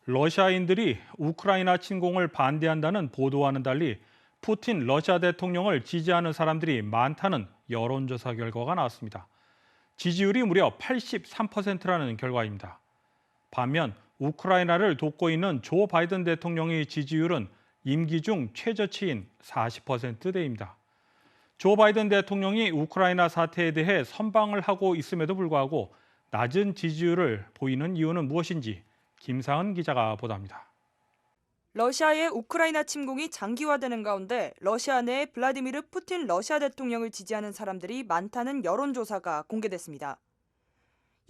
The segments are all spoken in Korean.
러시아인들이 우크라이나 침공을 반대한다는 보도와는 달리 푸틴 러시아 대통령을 지지하는 사람들이 많다는 여론조사 결과가 나왔습니다. 지지율이 무려 83%라는 결과입니다. 반면 우크라이나를 돕고 있는 조 바이든 대통령의 지지율은 임기 중 최저치인 40%대입니다. 조 바이든 대통령이 우크라이나 사태에 대해 선방을 하고 있음에도 불구하고 낮은 지지율을 보이는 이유는 무엇인지 김상은 기자가 보도합니다. 러시아의 우크라이나 침공이 장기화되는 가운데 러시아 내 블라디미르 푸틴 러시아 대통령을 지지하는 사람들이 많다는 여론조사가 공개됐습니다.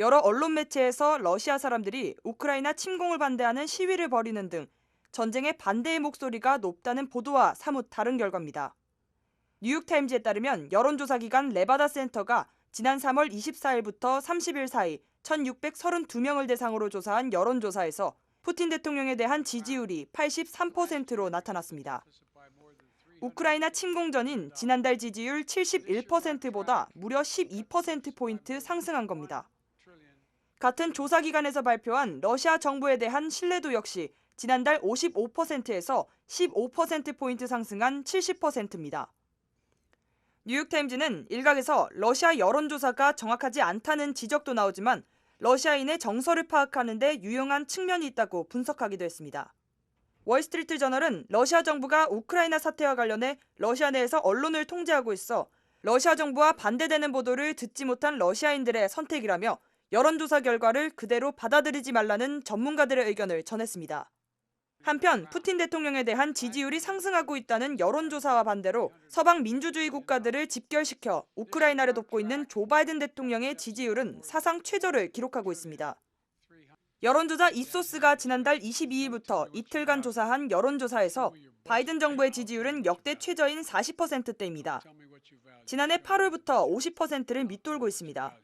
여러 언론 매체에서 러시아 사람들이 우크라이나 침공을 반대하는 시위를 벌이는 등 전쟁에 반대의 목소리가 높다는 보도와 사뭇 다른 결과입니다. 뉴욕타임즈에 따르면 여론조사 기관 레바다 센터가 지난 3월 24일부터 30일 사이 1,632명을 대상으로 조사한 여론조사에서 푸틴 대통령에 대한 지지율이 83%로 나타났습니다. 우크라이나 침공 전인 지난달 지지율 71%보다 무려 12%포인트 상승한 겁니다. 같은 조사기관에서 발표한 러시아 정부에 대한 신뢰도 역시 지난달 55%에서 15%포인트 상승한 70%입니다. 뉴욕타임즈는 일각에서 러시아 여론조사가 정확하지 않다는 지적도 나오지만 러시아인의 정서를 파악하는 데 유용한 측면이 있다고 분석하기도 했습니다. 월스트리트 저널은 러시아 정부가 우크라이나 사태와 관련해 러시아 내에서 언론을 통제하고 있어 러시아 정부와 반대되는 보도를 듣지 못한 러시아인들의 선택이라며 여론조사 결과를 그대로 받아들이지 말라는 전문가들의 의견을 전했습니다. 한편 푸틴 대통령에 대한 지지율이 상승하고 있다는 여론조사와 반대로 서방 민주주의 국가들을 집결시켜 우크라이나를 돕고 있는 조 바이든 대통령의 지지율은 사상 최저를 기록하고 있습니다. 여론조사 입소스가 지난달 22일부터 이틀간 조사한 여론조사에서 바이든 정부의 지지율은 역대 최저인 40%대입니다. 지난해 8월부터 50%를 밑돌고 있습니다.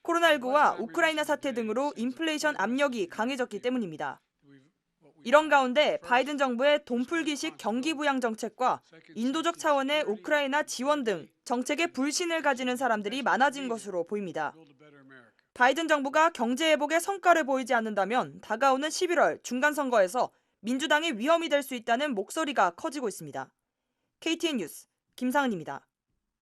코로나19와 우크라이나 사태 등으로 인플레이션 압력이 강해졌기 때문입니다. 이런 가운데 바이든 정부의 돈풀기식 경기 부양 정책과 인도적 차원의 우크라이나 지원 등 정책에 불신을 가지는 사람들이 많아진 것으로 보입니다. 바이든 정부가 경제 회복에 성과를 보이지 않는다면 다가오는 11월 중간선거에서 민주당의 위험이 될 수 있다는 목소리가 커지고 있습니다. KTN 뉴스 김상은입니다.